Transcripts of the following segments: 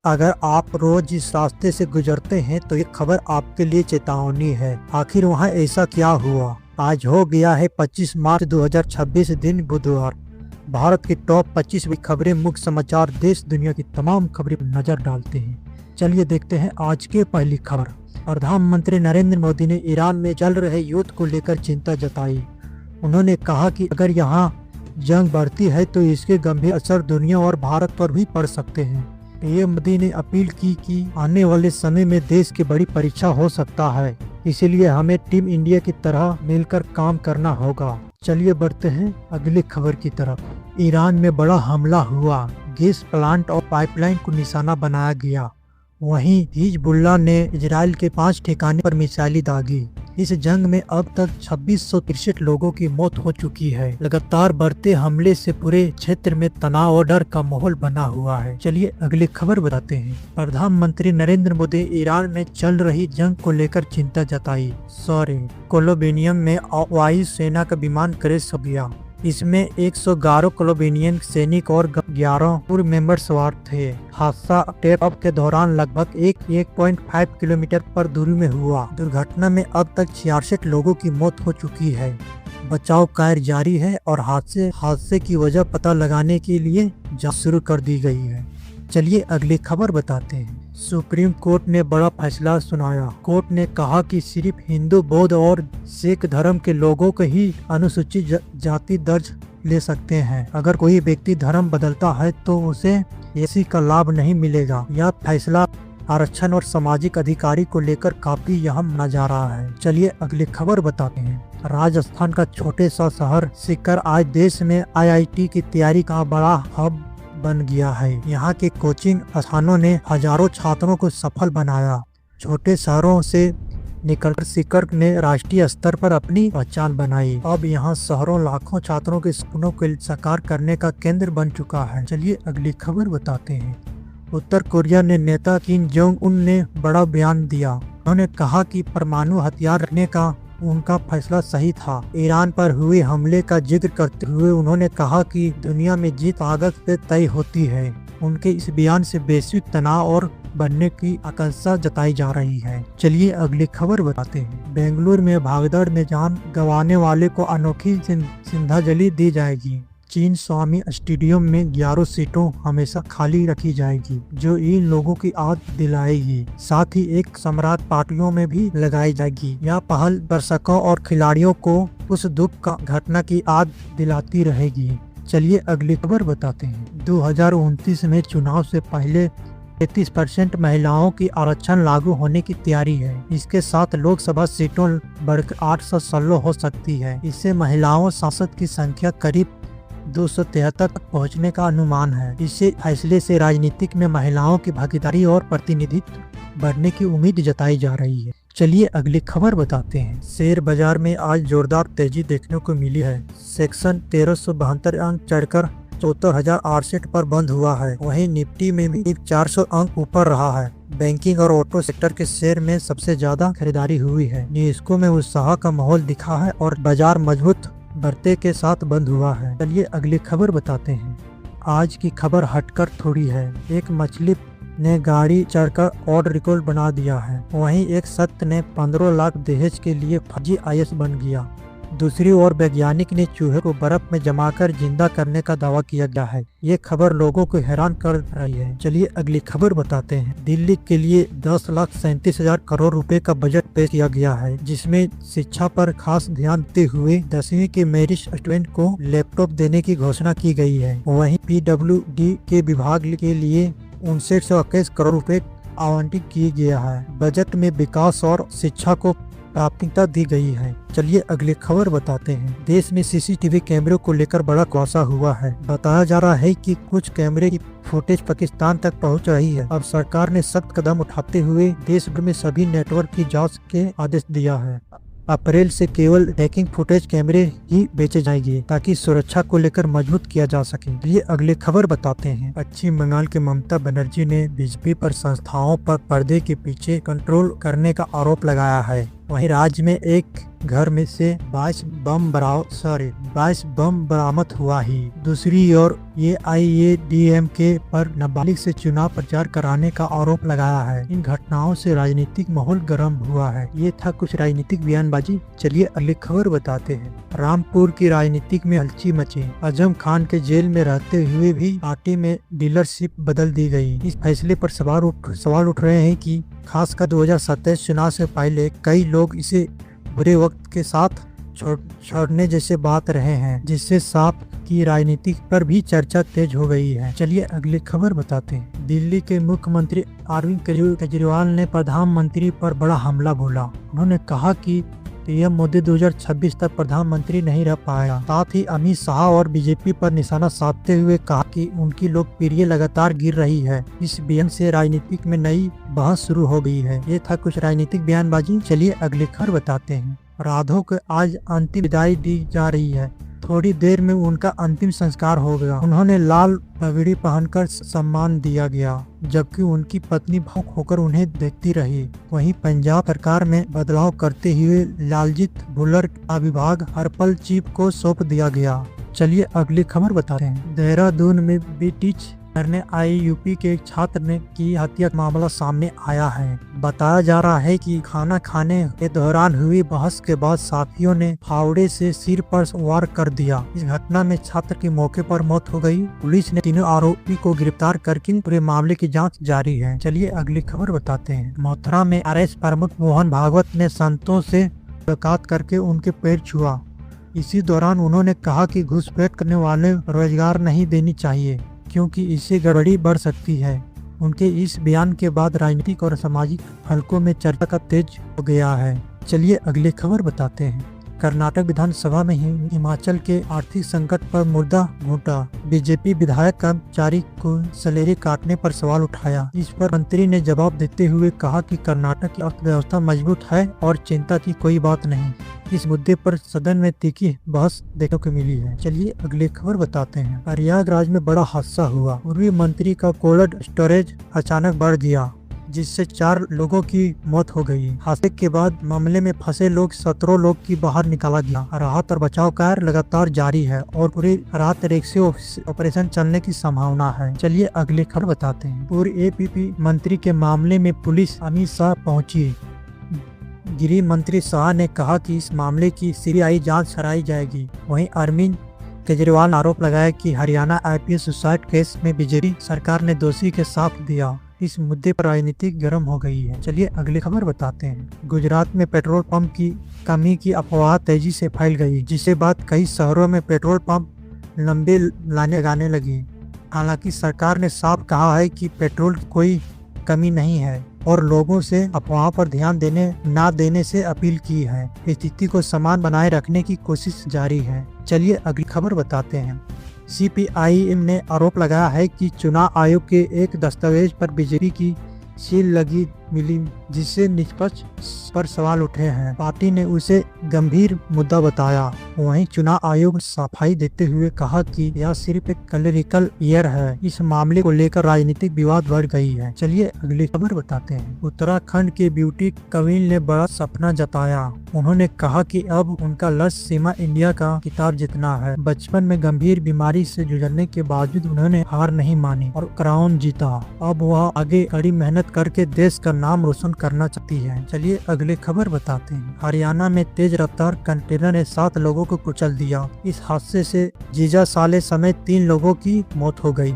अगर आप रोज इस रास्ते से गुजरते हैं तो ये खबर आपके लिए चेतावनी है। आखिर वहाँ ऐसा क्या हुआ? आज हो गया है 25 मार्च 2026 दिन बुधवार। भारत की टॉप 25 खबरें, मुख्य समाचार, देश दुनिया की तमाम खबरें पर नजर डालते हैं। चलिए देखते हैं आज के पहली खबर। प्रधानमंत्री नरेंद्र मोदी ने ईरान में चल रहे युद्ध को लेकर चिंता जताई। उन्होंने कहा कि अगर यहाँ जंग बढ़ती है तो इसके गंभीर असर दुनिया और भारत पर भी पड़ सकते हैं। पीएम मोदी ने अपील की कि आने वाले समय में देश की बड़ी परीक्षा हो सकता है, इसीलिए हमें टीम इंडिया की तरह मिलकर काम करना होगा। चलिए बढ़ते हैं अगली खबर की तरफ। ईरान में बड़ा हमला हुआ, गैस प्लांट और पाइपलाइन को निशाना बनाया गया। वहीं हिजबुल्लाह ने इजराइल के 5 ठिकाने पर मिसाइलें दागी। इस जंग में अब तक 2663 लोगों की मौत हो चुकी है। लगातार बढ़ते हमले से पूरे क्षेत्र में तनाव और डर का माहौल बना हुआ है। चलिए अगली खबर बताते हैं। प्रधानमंत्री नरेंद्र मोदी ईरान में चल रही जंग को लेकर चिंता जताई। कोलोबेनियम में वायु सेना का विमान क्रैश हो गया। इसमें 111 कोलोबेनियन सैनिक और 11 क्रू मेंबर सवार थे। हादसा टेक ऑफ के दौरान लगभग 1.5 किलोमीटर पर दूरी में हुआ। दुर्घटना में अब तक 66 लोगों की मौत हो चुकी है। बचाव कार्य जारी है और हादसे की वजह पता लगाने के लिए जांच शुरू कर दी गई है। चलिए अगली खबर बताते हैं। सुप्रीम कोर्ट ने बड़ा फैसला सुनाया। कोर्ट ने कहा कि सिर्फ हिंदू, बौद्ध और सिख धर्म के लोगों को ही अनुसूचित जाति दर्ज ले सकते हैं। अगर कोई व्यक्ति धर्म बदलता है तो उसे एसी का लाभ नहीं मिलेगा। यह फैसला आरक्षण और सामाजिक अधिकारी को लेकर काफी अहम माना जा रहा है। चलिए अगली खबर बताते हैं। राजस्थान का छोटे सा शहर सीकर आज देश में IIT की तैयारी का बड़ा हब बन गया है। यहाँ के कोचिंग स्थानों ने हजारों छात्रों को सफल बनाया। छोटे शहरों से निकलकर सीकर ने राष्ट्रीय स्तर पर अपनी पहचान बनाई। अब यहाँ शहरों लाखों छात्रों के सपनों को साकार करने का केंद्र बन चुका है। चलिए अगली खबर बताते हैं। उत्तर कोरिया ने नेता किम जोंग उन ने बड़ा बयान दिया। उन्होंने कहा कि परमाणु हथियार रखने का उनका फैसला सही था। ईरान पर हुए हमले का जिक्र करते हुए उन्होंने कहा कि दुनिया में जीत ताकत से तय होती है। उनके इस बयान से वैश्विक तनाव और बढ़ने की आशंका जताई जा रही है। चलिए अगली खबर बताते हैं। बेंगलुरु में भागदौड़ में जान गंवाने वाले को अनोखी श्रद्धांजलि दी जाएगी। चीन स्वामी स्टेडियम में 11 सीटों हमेशा खाली रखी जाएगी, जो इन लोगों की याद दिलाएगी। साथ ही एक सम्राट पार्टियों में भी लगाई जाएगी। यह पहल दर्शकों और खिलाड़ियों को उस दुख का घटना की याद दिलाती रहेगी। चलिए अगली खबर बताते हैं। 2029 में चुनाव से पहले 33% महिलाओं की आरक्षण लागू होने की तैयारी है। इसके साथ लोकसभा सीटों बढ़कर 816 हो सकती है। इससे महिलाओं सांसद की संख्या करीब 273 तक पहुंचने का अनुमान है। इस फैसले से राजनीतिक में महिलाओं की भागीदारी और प्रतिनिधित्व बढ़ने की उम्मीद जताई जा रही है। चलिए अगली खबर बताते हैं। शेयर बाजार में आज जोरदार तेजी देखने को मिली है। सेक्शन 1372 अंक चढ़कर 74,068 पर बंद हुआ है। वहीं निफ्टी में भी 400 अंक ऊपर रहा है। बैंकिंग और ऑटो सेक्टर के शेयर में सबसे ज्यादा खरीदारी हुई है। निवेशकों में उत्साह का माहौल दिखा है और बाजार मजबूत बढ़ते के साथ बंद हुआ है। चलिए अगली खबर बताते हैं। आज की खबर हटकर थोड़ी है। एक मछली ने गाड़ी चढ़कर और रिकॉर्ड बना दिया है। वहीं एक शख्स ने 15 लाख दहेज के लिए फर्जी IAS बन गया। दूसरी ओर वैज्ञानिक ने चूहे को बर्फ में जमाकर जिंदा करने का दावा किया गया है। ये खबर लोगों को हैरान कर रही है। चलिए अगली खबर बताते हैं। दिल्ली के लिए 10,37,000 करोड़ रुपए का बजट पेश किया गया है, जिसमें शिक्षा पर खास ध्यान देते हुए 10वीं के मेरिट स्टूडेंट को लैपटॉप देने की घोषणा की गई है। वहीं PWD के विभाग के लिए 5921 करोड़ रुपए आवंटित किया गया है। बजट में विकास और शिक्षा को प्राथमिकता दी गई है। चलिए अगली खबर बताते हैं। देश में CCTV कैमरों को लेकर बड़ा खुलासा हुआ है। बताया जा रहा है कि कुछ कैमरे की फुटेज पाकिस्तान तक पहुंच रही है। अब सरकार ने सख्त कदम उठाते हुए देश भर में सभी नेटवर्क की जांच के आदेश दिया है। अप्रैल से केवल हैकिंग फुटेज कैमरे ही बेचे जाएंगे ताकि सुरक्षा को लेकर मजबूत किया जा सके। ये अगले खबर बताते हैं। पश्चिम बंगाल के ममता बनर्जी ने बीजेपी पर संस्थाओं पर पर्दे के पीछे कंट्रोल करने का आरोप लगाया है। वहीं राज्य में एक घर में से 22 बम बरामद हुआ ही। दूसरी ओर AIADMK पर नाबालिग से चुनाव प्रचार कराने का आरोप लगाया है। इन घटनाओं से राजनीतिक माहौल गर्म हुआ है। ये था कुछ राजनीतिक बयानबाजी। चलिए अगली खबर बताते हैं। रामपुर की राजनीतिक में हलचल मची। आजम खान के जेल में रहते हुए भी पार्टी में डीलरशिप बदल दी गई। इस फैसले पर सवाल उठ रहे हैं कि खासकर 2027 चुनाव से पहले कई लोग इसे बुरे वक्त के साथ छोड़ने जैसे बात रहे हैं, जिससे साफ की राजनीति पर भी चर्चा तेज हो गई है। चलिए अगली खबर बताते हैं। दिल्ली के मुख्यमंत्री अरविंद केजरीवाल ने प्रधानमंत्री पर बड़ा हमला बोला। उन्होंने कहा कि पीएम मोदी 2026 तक प्रधानमंत्री नहीं रह पाएगा। साथ ही अमित शाह और बीजेपी पर निशाना साधते हुए कहा कि उनकी लोकप्रियता लगातार गिर रही है। इस बयान से राजनीतिक में नई बहस शुरू हो गई है। ये था कुछ राजनीतिक बयानबाजी। चलिए अगली खबर बताते हैं। राघव को आज अंतिम विदाई दी जा रही है। थोड़ी देर में उनका अंतिम संस्कार हो गया। उन्होंने लाल पगड़ी पहनकर सम्मान दिया गया, जबकि उनकी पत्नी भावुक होकर उन्हें देखती रही। वहीं पंजाब सरकार में बदलाव करते हुए लालजीत भुल्लर का विभाग हरपल चीफ को सौंप दिया गया। चलिए अगली खबर बताते हैं। देहरादून में बीटीच करने आए यूपी के एक छात्र ने की हत्या का मामला सामने आया है। बताया जा रहा है कि खाना खाने के दौरान हुई बहस के बाद साथियों ने फावड़े से सिर पर वार कर दिया। इस घटना में छात्र की मौके पर मौत हो गई। पुलिस ने तीनों आरोपी को गिरफ्तार करके पूरे मामले की जांच जारी है। चलिए अगली खबर बताते हैं। मथुरा में RS प्रमुख मोहन भागवत ने संतों से मुलाकात करके उनके पैर छुआ। इसी दौरान उन्होंने कहा कि घुसपैठ करने वाले रोजगार नहीं देनी चाहिए, क्योंकि इससे गड़बड़ी बढ़ सकती है। उनके इस बयान के बाद राजनीतिक और सामाजिक हलकों में चर्चा का तेज हो गया है। चलिए अगली खबर बताते हैं। कर्नाटक विधानसभा में हिमाचल के आर्थिक संकट पर मुद्दा घूटा। बीजेपी विधायक कर्मचारी को सैलरी काटने पर सवाल उठाया। इस पर मंत्री ने जवाब देते हुए कहा कि कर्नाटक की अर्थव्यवस्था मजबूत है और चिंता की कोई बात नहीं। इस मुद्दे पर सदन में तीखी बहस देखने को मिली है। चलिए अगली खबर बताते हैं। प्रयागराज में बड़ा हादसा हुआ। पूर्व मंत्री का कोल्ड स्टोरेज अचानक बढ़ गया, जिससे 4 लोगों की मौत हो गई। हादसे के बाद मामले में फंसे लोग 17 लोग की बाहर निकाला गया। राहत और बचाव कार्य लगातार जारी है और पूरी रात रेस्क्यू ऑपरेशन चलने की संभावना है। चलिए अगली खबर बताते हैं। पूर्व APP मंत्री के मामले में पुलिस अमित शाह पहुंची। गृह मंत्री शाह ने कहा कि इस मामले की CBI जांच कराई जाएगी। वहीं अरविंद केजरीवाल ने आरोप लगाया कि हरियाणा IPS सुसाइड केस में बीजेपी सरकार ने दोषी के साथ दिया। इस मुद्दे पर राजनीति गर्म हो गई है। चलिए अगली खबर बताते हैं। गुजरात में पेट्रोल पंप की कमी की अफवाह तेजी से फैल गई, जिसके बाद कई शहरों में पेट्रोल पंप लंबे लाइनें लगाने लगी। हालांकि सरकार ने साफ कहा है कि पेट्रोल की कोई कमी नहीं है और लोगों से अफवाह पर ध्यान न देने से अपील की है। स्थिति को समान बनाए रखने की कोशिश जारी है। चलिए अगली खबर बताते हैं। CPIM ने आरोप लगाया है कि चुनाव आयोग के एक दस्तावेज पर बीजेपी की सील लगी मिली, जिससे निष्पक्ष पर सवाल उठे हैं। पार्टी ने उसे गंभीर मुद्दा बताया। वहीं चुनाव आयोग ने सफाई देते हुए कहा कि यह सिर्फ एक क्लरिकल एरर है। इस मामले को लेकर राजनीतिक विवाद बढ़ गई है। चलिए अगली खबर बताते हैं। उत्तराखंड के ब्यूटी क्वीन ने बड़ा सपना जताया। उन्होंने कहा कि अब उनका लक्ष्य सीमा इंडिया का खिताब जीतना है। बचपन में गंभीर बीमारी से गुजरने के बावजूद उन्होंने हार नहीं मानी और क्राउन जीता। अब वह आगे कड़ी मेहनत करके देश का नाम रोशन करना चाहती है। चलिए अगली खबर बताते हैं। हरियाणा में तेज रफ्तार कंटेनर ने 7 लोगों को कुचल दिया। इस हादसे से जीजा साले समेत 3 लोगों की मौत हो गई।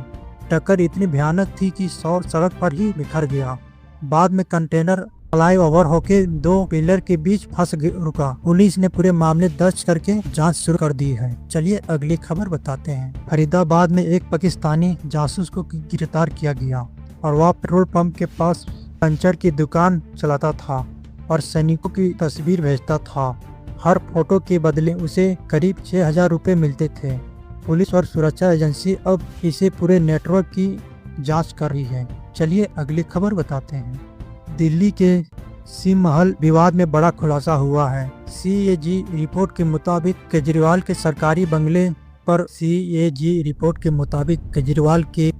टक्कर इतनी भयानक थी कि सड़क पर ही बिखर गया। बाद में कंटेनर फ्लाईओवर होके 2 पिलर के बीच फंस रुका। पुलिस ने पूरे मामले दर्ज करके जांच शुरू कर दी है। चलिए अगली खबर बताते हैं। फरीदाबाद में एक पाकिस्तानी जासूस को गिरफ्तार किया गया और वह पेट्रोल पंप के पास पंचर की दुकान चलाता था और सैनिकों की तस्वीर भेजता था। हर फोटो के बदले उसे करीब 6,000 रुपये मिलते थे। पुलिस और सुरक्षा एजेंसी अब इसे पूरे नेटवर्क की जांच कर रही है। चलिए अगली खबर बताते हैं। दिल्ली के सिम महल विवाद में बड़ा खुलासा हुआ है। CAG रिपोर्ट के मुताबिक केजरीवाल के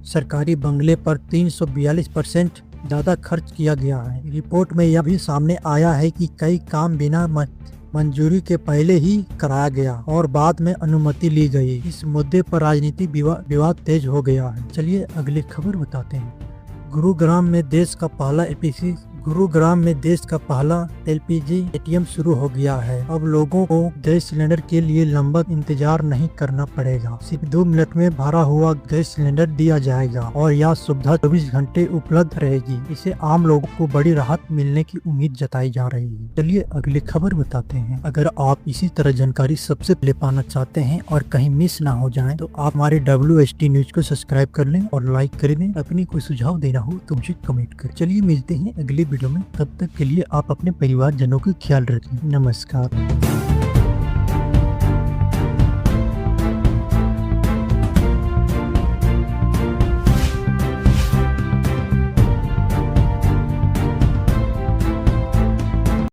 सरकारी बंगले पर 342% ज़्यादा खर्च किया गया है। रिपोर्ट में यह भी सामने आया है कि कई काम बिना मंजूरी के पहले ही कराया गया और बाद में अनुमति ली गई। इस मुद्दे पर राजनीतिक विवाद तेज हो गया है। चलिए अगली खबर बताते हैं। गुरुग्राम में देश का पहला एलपीजी एटीएम शुरू हो गया है। अब लोगों को गैस सिलेंडर के लिए लंबा इंतजार नहीं करना पड़ेगा। सिर्फ 2 मिनट में भरा हुआ गैस सिलेंडर दिया जाएगा और यह सुविधा 24 घंटे उपलब्ध रहेगी। इसे आम लोगों को बड़ी राहत मिलने की उम्मीद जताई जा रही है। चलिए अगली खबर बताते हैं। अगर आप इसी तरह जानकारी सबसे पहले पाना चाहते हैं और कहीं मिस ना हो जाए तो आप हमारे WST न्यूज को सब्सक्राइब कर लें और लाइक कर दें। अपनी कोई सुझाव देना हो तो मुझे कमेंट कर। चलिए मिलते हैं अगली वीडियो में। तब तक के लिए आप अपने परिवार जनों का ख्याल रखें। नमस्कार।